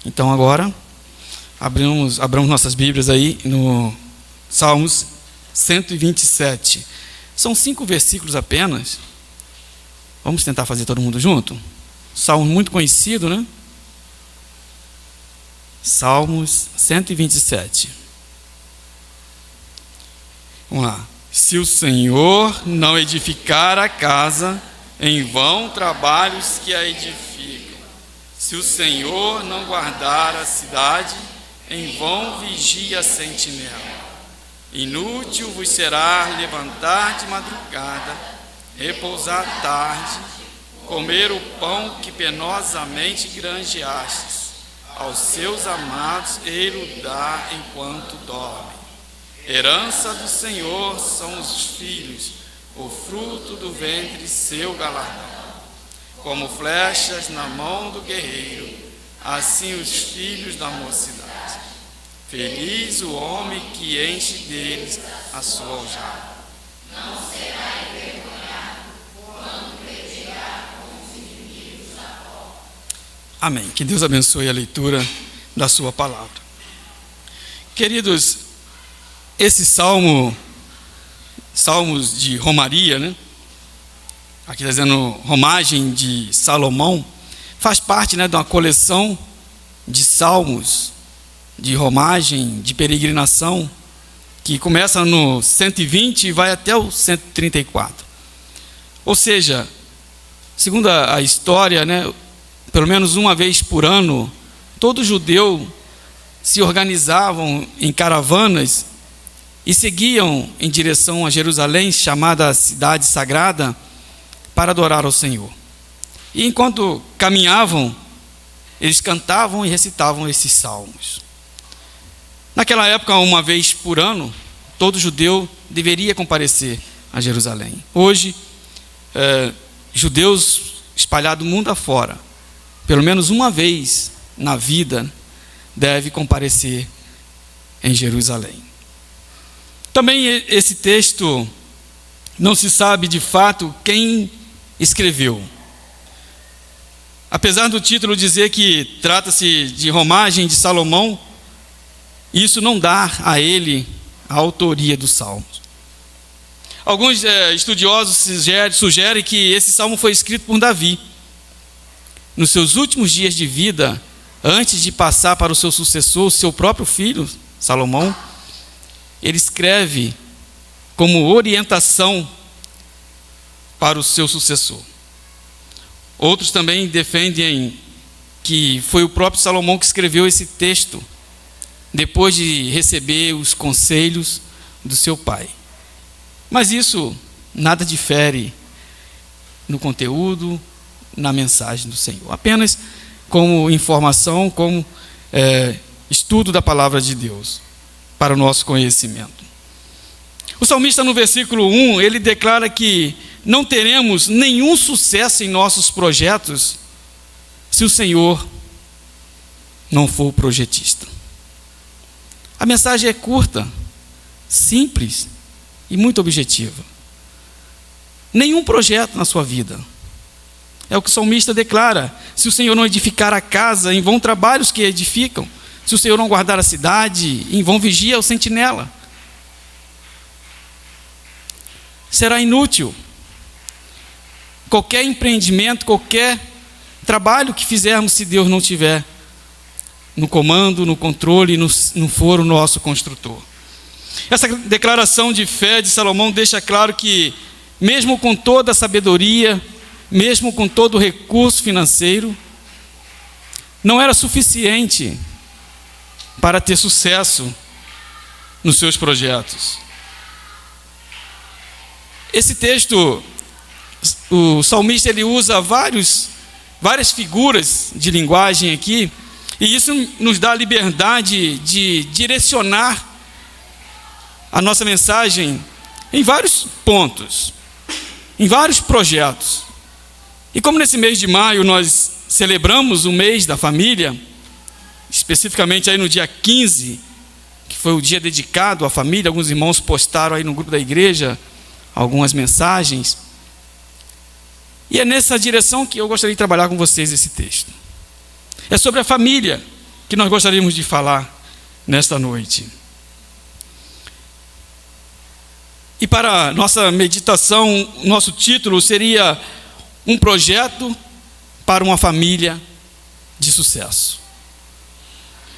Então agora, abramos nossas Bíblias aí no Salmos 127. São 5 versículos apenas. Vamos tentar fazer todo mundo junto? Salmo muito conhecido, né? Salmos 127. Vamos lá. Se o Senhor não edificar a casa, em vão trabalhos que a edificam. Se o Senhor não guardar a cidade, em vão vigia a sentinela. Inútil vos será levantar de madrugada, repousar à tarde, comer o pão que penosamente granjeastes. Aos seus amados ele o dá enquanto dorme. Herança do Senhor são os filhos, o fruto do ventre seu galardão. Como flechas na mão do guerreiro, assim os filhos da mocidade. Feliz o homem que enche deles a sua aljava. Não será envergonhado quando pedirá com os inimigos da porta. Amém. Que Deus abençoe a leitura da sua palavra. Queridos, esse salmos de romaria, né? Aqui está dizendo romagem de Salomão, faz parte, né, de uma coleção de salmos de romagem, de peregrinação, que começa no 120 e vai até o 134. Ou seja, segundo a história, né, pelo menos uma vez por ano, todo judeu se organizavam em caravanas e seguiam em direção a Jerusalém, chamada Cidade Sagrada, para adorar ao Senhor. E enquanto caminhavam, eles cantavam e recitavam esses salmos. Naquela época, uma vez por ano, todo judeu deveria comparecer a Jerusalém. Hoje, judeus espalhados mundo afora, pelo menos uma vez na vida, deve comparecer em Jerusalém. Também esse texto não se sabe de fato quem escreveu. Apesar do título dizer que trata-se de romagem de Salomão, isso não dá a ele a autoria dos salmos. Alguns estudiosos sugerem que esse salmo foi escrito por Davi. Nos seus últimos dias de vida, antes de passar para o seu sucessor, seu próprio filho, Salomão, ele escreve como orientação para o seu sucessor. Outros também defendem que foi o próprio Salomão que escreveu esse texto, depois de receber os conselhos do seu pai. Mas isso nada difere no conteúdo, na mensagem do Senhor. Apenas como informação, como estudo da palavra de Deus, para o nosso conhecimento. O salmista, no versículo 1, ele declara que não teremos nenhum sucesso em nossos projetos se o Senhor não for o projetista. A mensagem é curta, simples e muito objetiva. Nenhum projeto na sua vida. É o que o salmista declara. Se o Senhor não edificar a casa, em vão trabalhos que edificam. Se o Senhor não guardar a cidade, em vão vigia o sentinela. Será inútil. Qualquer empreendimento, qualquer trabalho que fizermos, se Deus não tiver no comando, no controle, não for o nosso construtor. Essa declaração de fé de Salomão deixa claro que, mesmo com toda a sabedoria, mesmo com todo o recurso financeiro, não era suficiente para ter sucesso nos seus projetos. Esse texto, o salmista ele usa várias figuras de linguagem aqui, e isso nos dá a liberdade de direcionar a nossa mensagem em vários pontos, em vários projetos. E como nesse mês de maio nós celebramos o mês da família, especificamente aí no dia 15, que foi o dia dedicado à família, alguns irmãos postaram aí no grupo da igreja algumas mensagens, e é nessa direção que eu gostaria de trabalhar com vocês esse texto. É sobre a família, que nós gostaríamos de falar nesta noite. E para nossa meditação, nosso título seria Um Projeto para uma Família de Sucesso.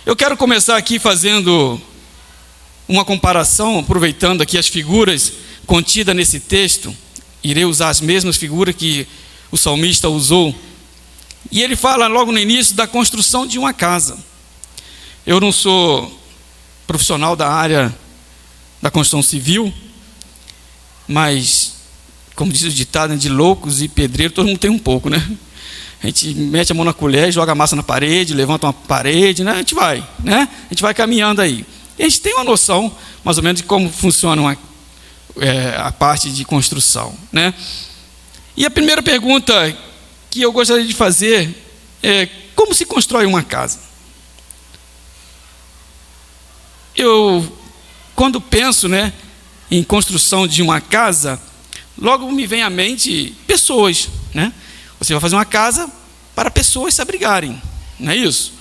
Eu quero começar aqui fazendo uma comparação, aproveitando aqui as figuras contidas nesse texto. Irei usar as mesmas figuras que o salmista usou. E ele fala logo no início da construção de uma casa. Eu não sou profissional da área da construção civil, mas, como diz o ditado, de loucos e pedreiros, todo mundo tem um pouco, né? A gente mete a mão na colher, joga a massa na parede, levanta uma parede, né? A gente vai, né? A gente vai caminhando aí. E a gente tem uma noção, mais ou menos, de como funciona a parte de construção, né? E a primeira pergunta que eu gostaria de fazer é: como se constrói uma casa? Eu, quando penso, né, em construção de uma casa, logo me vem à mente pessoas, né? Você vai fazer uma casa para pessoas se abrigarem, não é isso?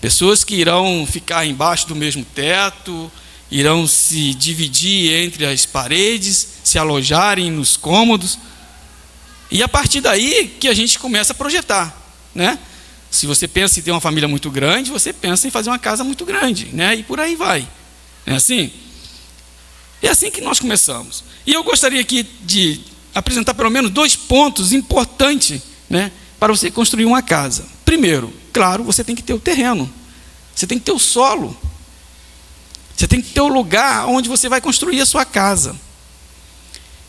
Pessoas que irão ficar embaixo do mesmo teto, irão se dividir entre as paredes, se alojarem nos cômodos. E a partir daí que a gente começa a projetar, né? Se você pensa em ter uma família muito grande, você pensa em fazer uma casa muito grande, né? E por aí vai. É assim? É assim que nós começamos. E eu gostaria aqui de apresentar pelo menos 2 pontos importantes, né, para você construir uma casa. Primeiro, claro, você tem que ter o terreno. Você tem que ter o solo. Você tem que ter o lugar onde você vai construir a sua casa.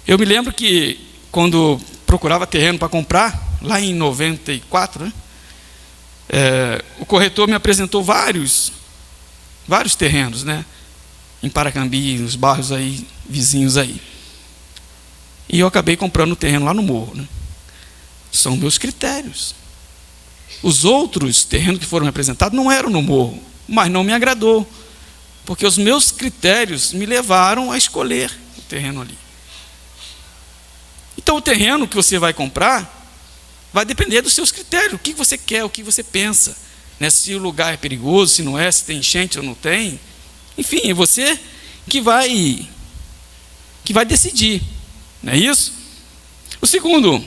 Eu me lembro que quando procurava terreno para comprar, lá em 94, né, o corretor me apresentou vários terrenos, né, em Paracambi, nos bairros aí, vizinhos aí. E eu acabei comprando o terreno lá no morro, né? São meus critérios. Os outros terrenos que foram me apresentados não eram no morro, mas não me agradou, porque os meus critérios me levaram a escolher o terreno ali. Então o terreno que você vai comprar vai depender dos seus critérios, o que você quer, o que você pensa, né? Se o lugar é perigoso, se não é, se tem enchente ou não tem. Enfim, é você que vai decidir, não é isso? O segundo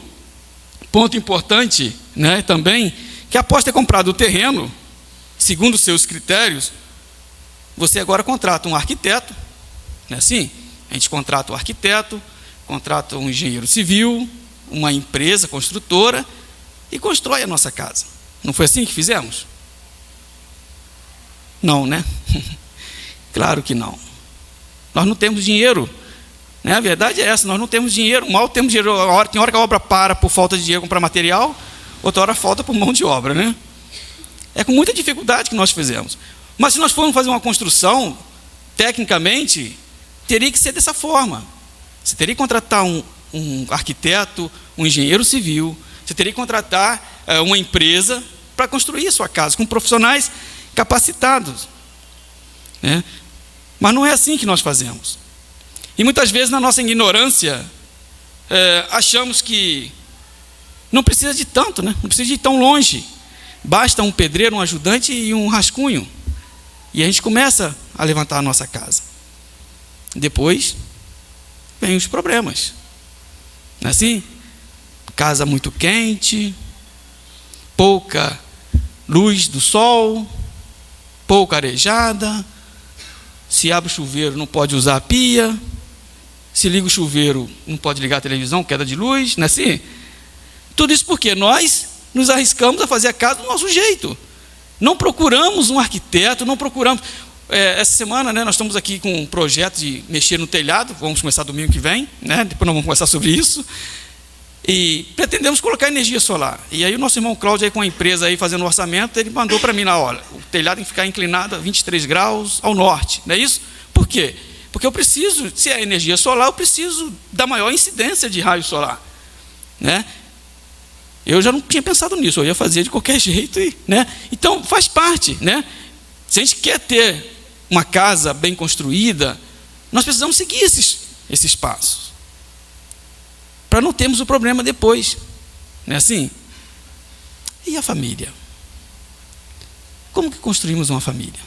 ponto importante, né, também, que após ter comprado o terreno, segundo os seus critérios, você agora contrata um arquiteto, não é assim? A gente contrata o arquiteto, contrata um engenheiro civil, uma empresa construtora e constrói a nossa casa. Não foi assim que fizemos? Não, né? Claro que não. Nós não temos dinheiro, né? A verdade é essa, nós não temos dinheiro, mal temos dinheiro. Tem hora que a obra para por falta de dinheiro para comprar material, outra hora falta por mão de obra, né? É com muita dificuldade que nós fizemos. Mas se nós formos fazer uma construção, tecnicamente, teria que ser dessa forma. Você teria que contratar um arquiteto, um engenheiro civil, você teria que contratar uma empresa para construir a sua casa, com profissionais capacitados, né? Mas não é assim que nós fazemos. E muitas vezes, na nossa ignorância, achamos que não precisa de tanto, né? Não precisa de ir tão longe. Basta um pedreiro, um ajudante e um rascunho. E a gente começa a levantar a nossa casa. Depois, vem os problemas. Não é assim? Casa muito quente, pouca luz do sol, pouca arejada. Se abre o chuveiro, não pode usar a pia. Se liga o chuveiro, não pode ligar a televisão, queda de luz, não é assim? Tudo isso porque nós nos arriscamos a fazer a casa do nosso jeito. Não procuramos um arquiteto, não procuramos. Essa semana, né, nós estamos aqui com um projeto de mexer no telhado, vamos começar domingo que vem, né? Depois nós vamos conversar sobre isso. E pretendemos colocar energia solar. E aí o nosso irmão Cláudio, aí, com a empresa aí fazendo o orçamento, ele mandou para mim na hora: o telhado tem que ficar inclinado a 23 graus ao norte, não é isso? Por quê? Porque eu preciso, se é energia solar, eu preciso da maior incidência de raio solar, né? Eu já não tinha pensado nisso, eu ia fazer de qualquer jeito, né? Então faz parte, né? Se a gente quer ter uma casa bem construída, nós precisamos seguir esses passos, para não termos o problema depois, não é assim? E a família? Como que construímos uma família?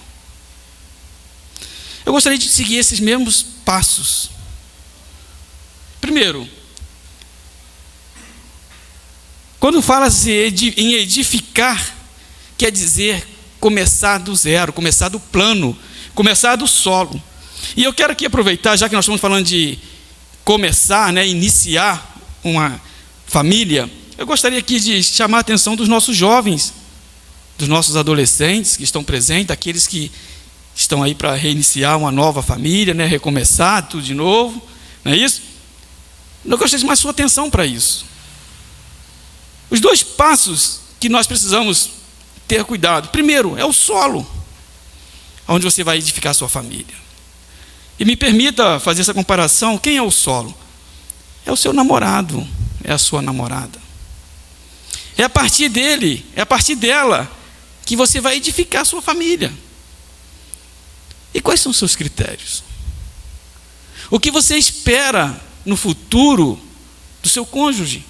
Eu gostaria de seguir esses mesmos passos. Primeiro, quando fala-se em edificar, quer dizer começar do zero, começar do plano, começar do solo. E eu quero aqui aproveitar, já que nós estamos falando de começar, iniciar uma família, eu gostaria aqui de chamar a atenção dos nossos jovens, dos nossos adolescentes que estão presentes, daqueles que estão aí para reiniciar uma nova família, recomeçar tudo de novo, não é isso? Eu gostaria de mais sua atenção para isso. Os 2 passos que nós precisamos ter cuidado. Primeiro, é o solo, onde você vai edificar a sua família. E me permita fazer essa comparação. Quem é o solo? É o seu namorado, é a sua namorada. É a partir dele, é a partir dela, que você vai edificar a sua família. E quais são os seus critérios? O que você espera no futuro do seu cônjuge?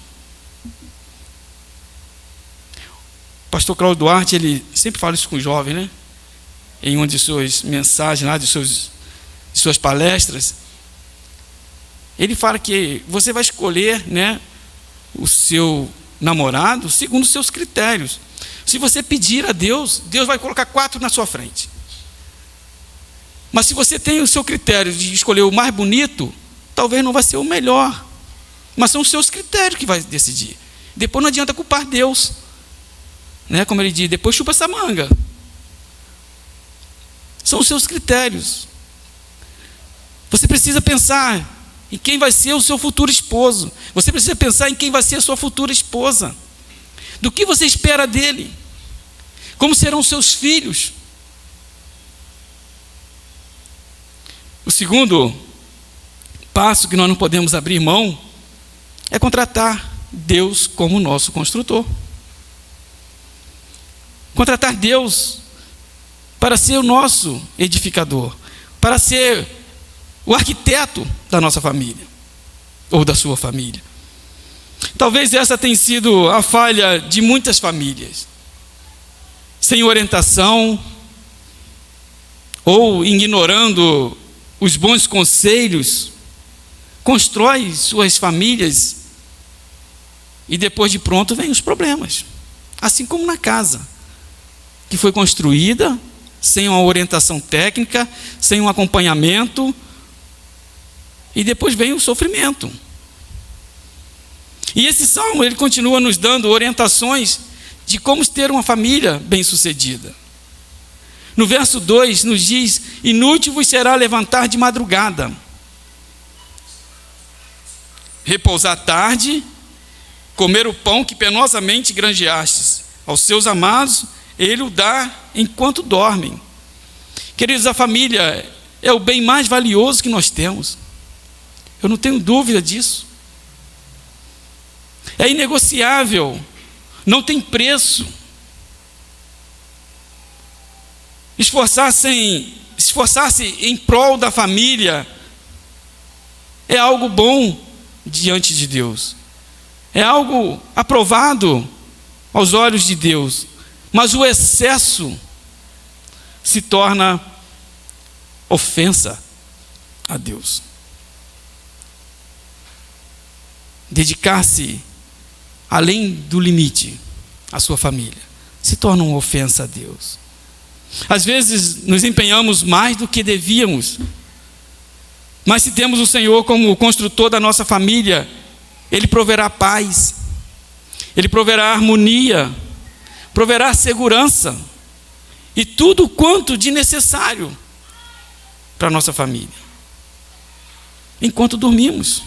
O pastor Cláudio Duarte, ele sempre fala isso com os jovens, em uma de suas mensagens, lá de suas palestras. Ele fala que você vai escolher, o seu namorado segundo os seus critérios. Se você pedir a Deus, Deus vai colocar 4 na sua frente. Mas se você tem o seu critério de escolher o mais bonito, talvez não vai ser o melhor. Mas são os seus critérios que vai decidir. Depois não adianta culpar Deus. Como ele diz, depois chupa essa manga. São os seus critérios. Você precisa pensar em quem vai ser o seu futuro esposo. Você precisa pensar em quem vai ser a sua futura esposa. Do que você espera dele? Como serão os seus filhos? O segundo passo que nós não podemos abrir mão é contratar Deus como nosso construtor. Contratar Deus para ser o nosso edificador, para ser o arquiteto da nossa família, ou da sua família. Talvez essa tenha sido a falha de muitas famílias. Sem orientação, ou ignorando os bons conselhos, constrói suas famílias e depois de pronto vem os problemas. Assim como na casa, que foi construída sem uma orientação técnica, sem um acompanhamento, e depois vem o sofrimento. E esse salmo, ele continua nos dando orientações de como ter uma família bem-sucedida. No verso 2 nos diz: inútil vos será levantar de madrugada, repousar tarde, comer o pão que penosamente granjeastes. Aos seus amados ele o dá enquanto dormem. Queridos, a família é o bem mais valioso que nós temos. Eu não tenho dúvida disso. É inegociável, não tem preço. Esforçar-se em prol da família é algo bom diante de Deus. É algo aprovado aos olhos de Deus. Mas o excesso se torna ofensa a Deus. Dedicar-se além do limite à sua família se torna uma ofensa a Deus. Às vezes nos empenhamos mais do que devíamos, mas se temos o Senhor como o construtor da nossa família, Ele proverá paz, Ele proverá harmonia, proverá segurança e tudo quanto de necessário para a nossa família, enquanto dormimos.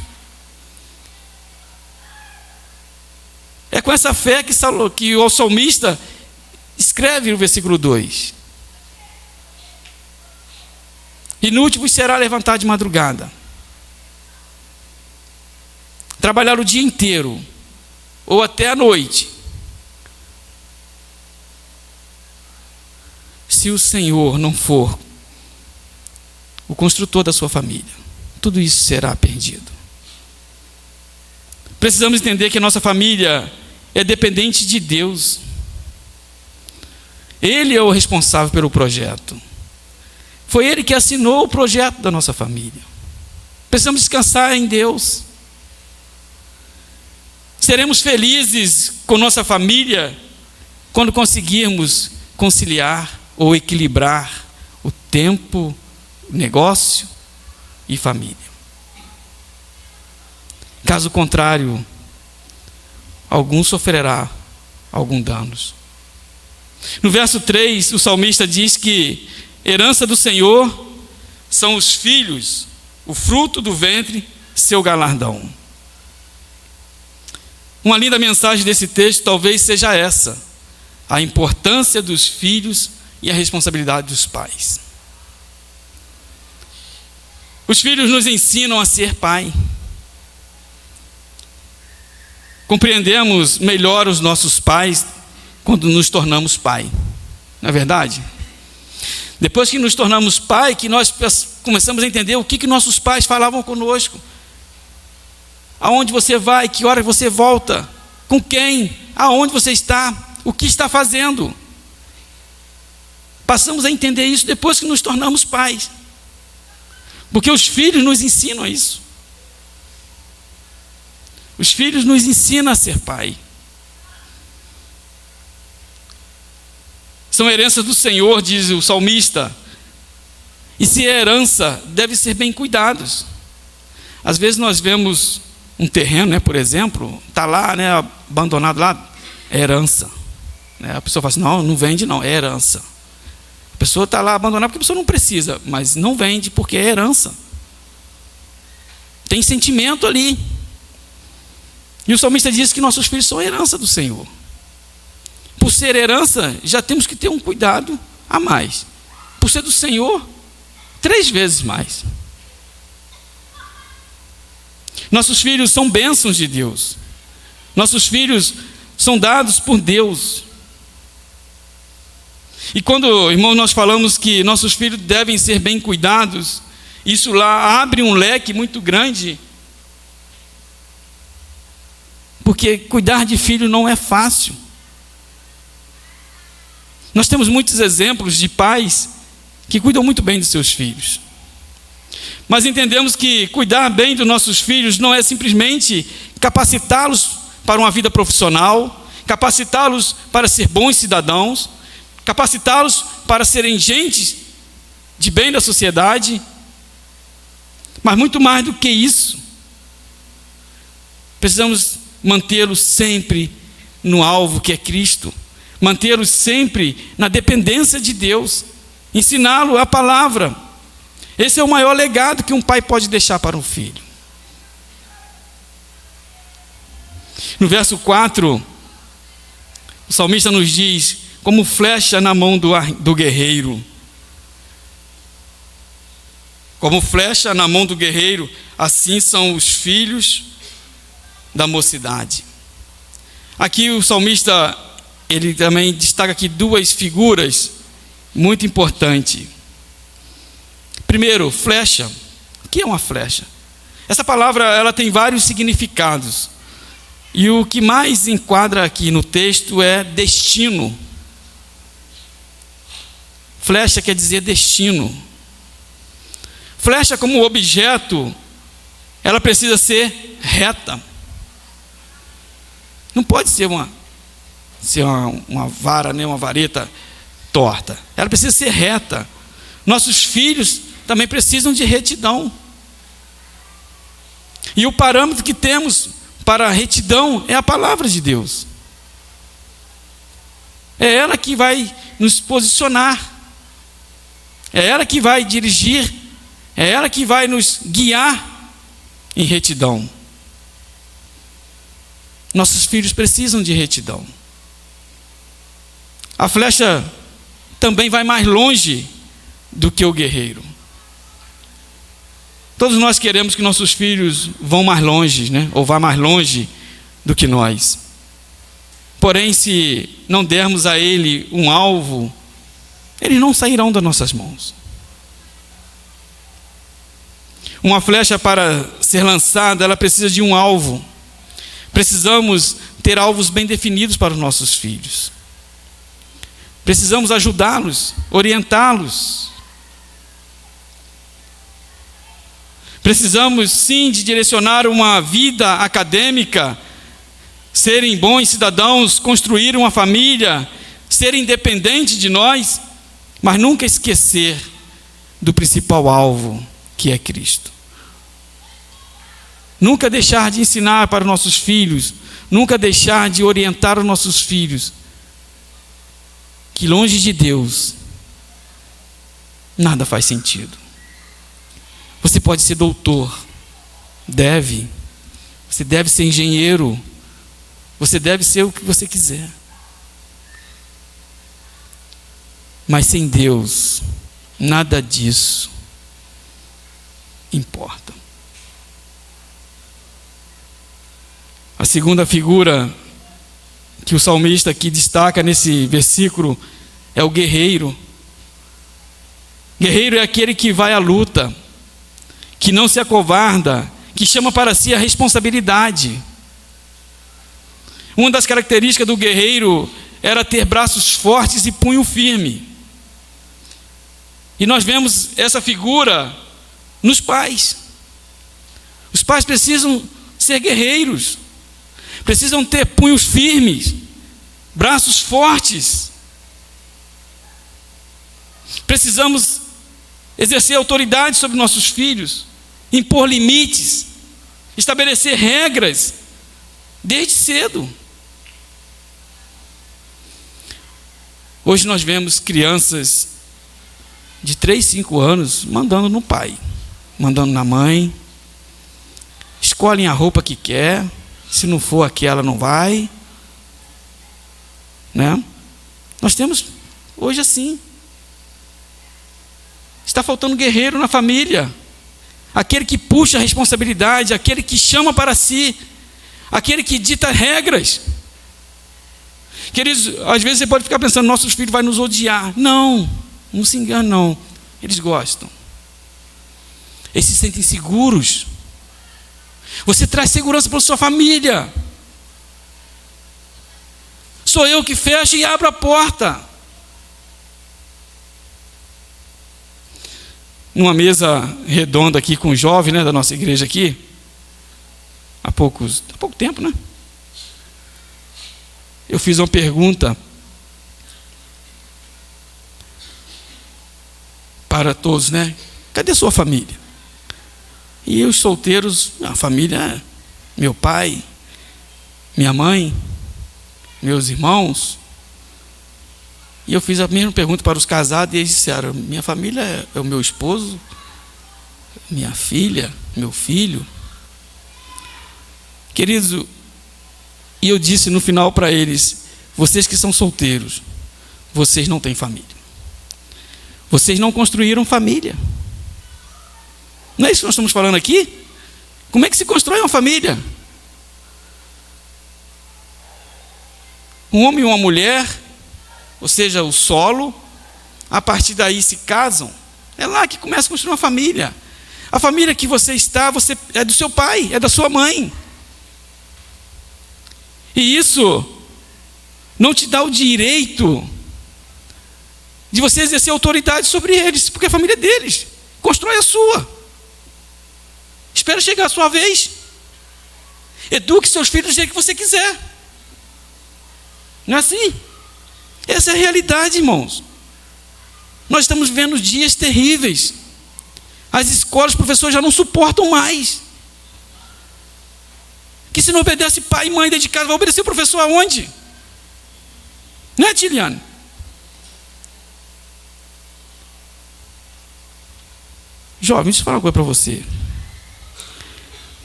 É com essa fé que o salmista escreve no versículo 2: inútil vos será levantar de madrugada, trabalhar o dia inteiro ou até a noite, se o Senhor não for o construtor da sua família. Tudo isso será perdido. Precisamos entender que a nossa família é dependente de Deus. Ele é o responsável pelo projeto. Foi Ele que assinou o projeto da nossa família. Precisamos descansar em Deus. Seremos felizes com nossa família quando conseguirmos conciliar ou equilibrar o tempo, negócio e família. Caso contrário, algum sofrerá algum danos. No verso 3, o salmista diz que herança do Senhor são os filhos, o fruto do ventre, seu galardão. Uma linda mensagem desse texto talvez seja essa: a importância dos filhos e a responsabilidade dos pais. Os filhos nos ensinam a ser pai. Compreendemos melhor os nossos pais quando nos tornamos pai. Não é verdade? Depois que nos tornamos pai, que nós começamos a entender o que nossos pais falavam conosco. Aonde você vai, que hora você volta, com quem, aonde você está, o que está fazendo. Passamos a entender isso depois que nos tornamos pais. Porque os filhos nos ensinam isso. Os filhos nos ensinam a ser pai. São heranças do Senhor, diz o salmista. E se é herança, deve ser bem cuidados. Às vezes nós vemos um terreno, por exemplo, está lá, abandonado lá, é herança. A pessoa fala assim, não vende não, é herança. A pessoa está lá abandonada porque a pessoa não precisa, mas não vende porque é herança. Tem sentimento ali. E o salmista diz que nossos filhos são herança do Senhor. Por ser herança, já temos que ter um cuidado a mais. Por ser do Senhor, 3 vezes mais. Nossos filhos são bênçãos de Deus. Nossos filhos são dados por Deus. E quando, irmão, nós falamos que nossos filhos devem ser bem cuidados, isso lá abre um leque muito grande. Porque cuidar de filho não é fácil. Nós temos muitos exemplos de pais que cuidam muito bem dos seus filhos. Mas entendemos que cuidar bem dos nossos filhos não é simplesmente capacitá-los para uma vida profissional, capacitá-los para ser bons cidadãos, capacitá-los para serem gentes de bem da sociedade, mas muito mais do que isso. Precisamos mantê-los sempre no alvo que é Cristo, mantê-los sempre na dependência de Deus, ensiná-lo a palavra. Esse é o maior legado que um pai pode deixar para um filho. No verso 4, o salmista nos diz: como flecha na mão do guerreiro. Como flecha na mão do guerreiro, assim são os filhos da mocidade. Aqui o salmista, ele também destaca aqui 2 figuras muito importantes. Primeiro, flecha. O que é uma flecha? Essa palavra, ela tem vários significados. E o que mais enquadra aqui no texto é destino. Flecha quer dizer destino. Flecha como objeto, ela precisa ser reta. Não pode ser uma vara, nem uma vareta torta. Ela precisa ser reta. Nossos filhos também precisam de retidão. E o parâmetro que temos para a retidão é a palavra de Deus. É ela que vai nos posicionar. É ela que vai dirigir. É ela que vai nos guiar em retidão. Nossos filhos precisam de retidão. A flecha também vai mais longe do que o guerreiro. Todos nós queremos que nossos filhos vão mais longe, ou vá mais longe do que nós. Porém, se não dermos a ele um alvo, eles não sairão das nossas mãos. Uma flecha, para ser lançada, ela precisa de um alvo. Precisamos ter alvos bem definidos para os nossos filhos. Precisamos ajudá-los, orientá-los. Precisamos sim de direcionar uma vida acadêmica, serem bons cidadãos, construir uma família, ser independente de nós, mas nunca esquecer do principal alvo, que é Cristo. Nunca deixar de ensinar para os nossos filhos, nunca deixar de orientar os nossos filhos, que longe de Deus, nada faz sentido. Você pode ser doutor, você deve ser engenheiro, você deve ser o que você quiser. Mas sem Deus, nada disso importa. A segunda figura que o salmista aqui destaca nesse versículo é o guerreiro. Guerreiro é aquele que vai à luta, que não se acovarda, que chama para si a responsabilidade. Uma das características do guerreiro era ter braços fortes e punho firme. E nós vemos essa figura nos pais. Os pais precisam ser guerreiros, precisam ter punhos firmes, braços fortes. Precisamos exercer autoridade sobre nossos filhos, impor limites, estabelecer regras desde cedo. Hoje nós vemos crianças de 3, 5 anos mandando no pai, mandando na mãe, escolhem a roupa que quer, se não for aquela não vai, né? Nós temos hoje assim. Está faltando guerreiro na família, aquele que puxa a responsabilidade, aquele que chama para si, aquele que dita regras. Queridos, às vezes você pode ficar pensando, nossos filhos vão nos odiar. Não se engane não, eles gostam. Eles se sentem seguros. Você traz segurança para a sua família. Sou eu que fecho e abro a porta. Numa mesa redonda aqui com os jovens, né, da nossa igreja aqui, há pouco tempo, né? Eu fiz uma pergunta para todos, né? Cadê sua família? E os solteiros, a família, meu pai, minha mãe, meus irmãos. E eu fiz a mesma pergunta para os casados e eles disseram, minha família é o meu esposo, minha filha, meu filho. Queridos, e eu disse no final para eles, vocês que são solteiros, vocês não têm família. Vocês não construíram família. Não é isso que nós estamos falando aqui? Como é que se constrói uma família? Um homem e uma mulher, ou seja, o solo, a partir daí se casam. É lá que começa a construir uma família. A família que você está, você é do seu pai, é da sua mãe. E isso não te dá o direito de você exercer autoridade sobre eles, porque a família é deles. Constrói a sua. Espera chegar a sua vez. Eduque seus filhos do jeito que você quiser. Não é assim? Essa é a realidade, irmãos. Nós estamos vivendo dias terríveis. As escolas, os professores já não suportam mais. Que se não obedece pai e mãe dentro de casa, vai obedecer o professor aonde? Não é, Tiliane? Jovem, deixa eu falar uma coisa para você.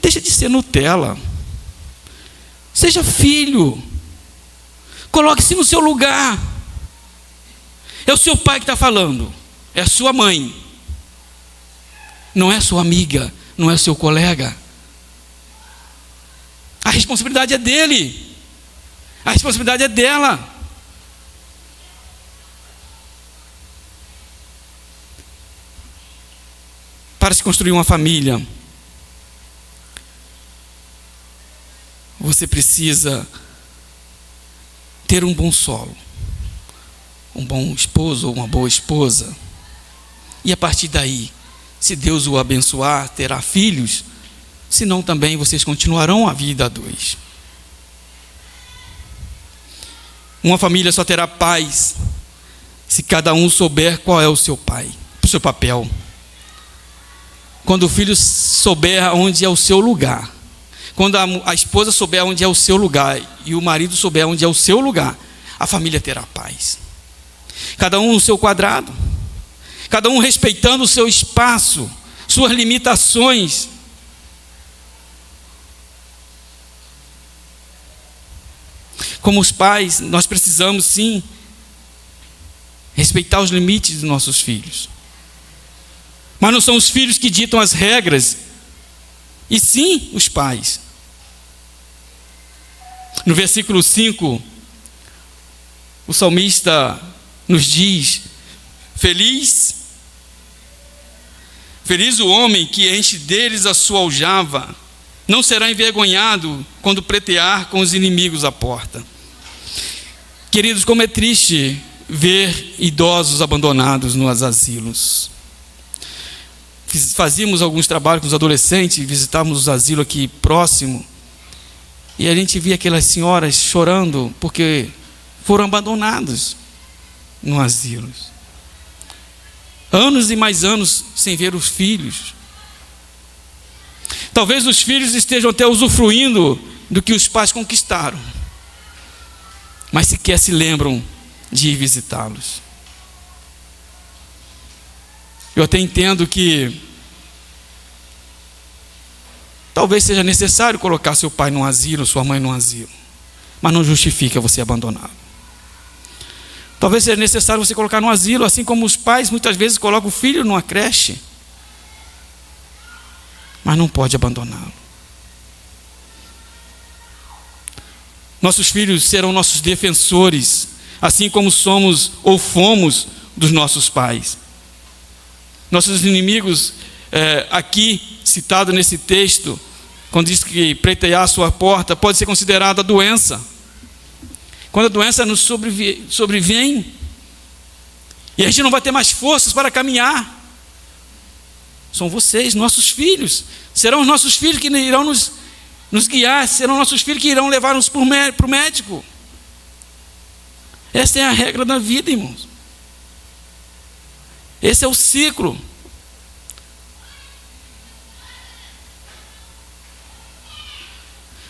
Deixa de ser Nutella. Seja filho. Coloque-se no seu lugar. É o seu pai que está falando. É a sua mãe. Não é a sua amiga. Não é o seu colega. A responsabilidade é dele. A responsabilidade é dela. Para se construir uma família, você precisa ter um bom solo, um bom esposo ou uma boa esposa. E a partir daí, se Deus o abençoar, terá filhos, senão também vocês continuarão a vida a dois. Uma família só terá paz se cada um souber qual é o seu pai, o seu papel. Quando o filho souber onde é o seu lugar, quando a esposa souber onde é o seu lugar e o marido souber onde é o seu lugar, a família terá paz. Cada um no seu quadrado, cada um respeitando o seu espaço, suas limitações. Como os pais, nós precisamos sim respeitar os limites dos nossos filhos. Mas não são os filhos que ditam as regras, e sim os pais. No versículo 5, o salmista nos diz: Feliz o homem que enche deles a sua aljava, não será envergonhado quando pleitear com os inimigos à porta. Queridos, como é triste ver idosos abandonados nos asilos. Fazíamos alguns trabalhos com os adolescentes, visitávamos os asilos aqui próximo, e a gente via aquelas senhoras chorando porque foram abandonados no asilo. Anos e mais anos sem ver os filhos. Talvez os filhos estejam até usufruindo do que os pais conquistaram, mas sequer se lembram de ir visitá-los. Eu até entendo que talvez seja necessário colocar seu pai num asilo, sua mãe num asilo, mas não justifica você abandoná-lo. Talvez seja necessário você colocar num asilo, assim como os pais muitas vezes colocam o filho numa creche, mas não pode abandoná-lo. Nossos filhos serão nossos defensores, assim como somos ou fomos dos nossos pais. Nossos inimigos, aqui citado nesse texto, quando diz que pleitear a sua porta, pode ser considerada doença. Quando a doença nos sobrevém, e a gente não vai ter mais forças para caminhar, são vocês, nossos filhos. Serão os nossos filhos que irão nos guiar, serão nossos filhos que irão levar-nos para o médico. Essa é a regra da vida, irmãos. Esse é o ciclo.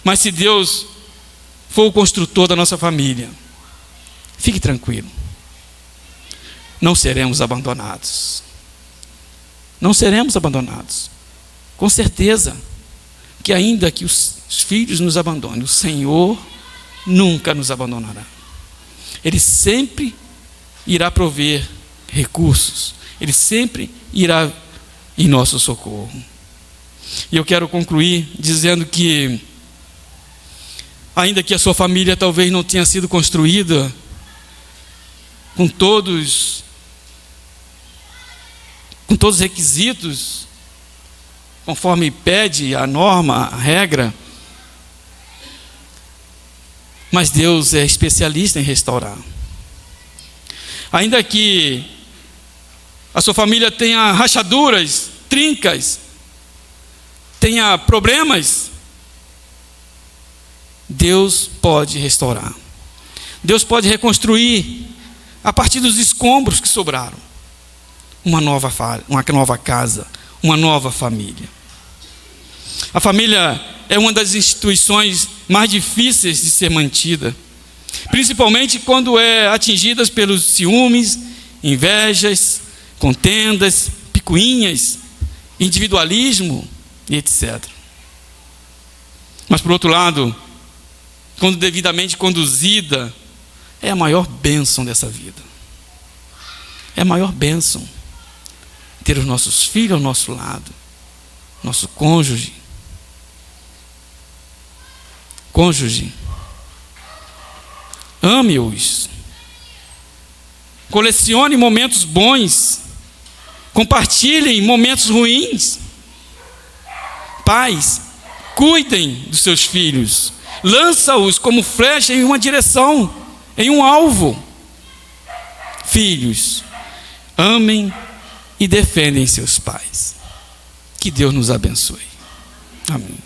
Mas se Deus for o construtor da nossa família, fique tranquilo, não seremos abandonados. Não seremos abandonados. Com certeza que ainda que os filhos nos abandonem, o Senhor nunca nos abandonará. Ele sempre irá prover recursos, Ele sempre irá em nosso socorro. E eu quero concluir dizendo que, ainda que a sua família talvez não tenha sido construída com todos os requisitos, conforme pede a norma, a regra, mas Deus é especialista em restaurar. Ainda que a sua família tenha rachaduras, trincas, tenha problemas, Deus pode restaurar. Deus pode reconstruir a partir dos escombros que sobraram uma nova casa, uma nova família. A família é uma das instituições mais difíceis de ser mantida, principalmente quando é atingida pelos ciúmes, invejas, contendas, picuinhas, individualismo e etc. Mas por outro lado, quando devidamente conduzida, é a maior bênção dessa vida. É a maior bênção ter os nossos filhos ao nosso lado, nosso cônjuge. Ame-os. Colecione momentos bons. Compartilhem momentos ruins. Pais, cuidem dos seus filhos. Lança-os como flecha em uma direção, em um alvo. Filhos, amem e defendem seus pais. Que Deus nos abençoe. Amém.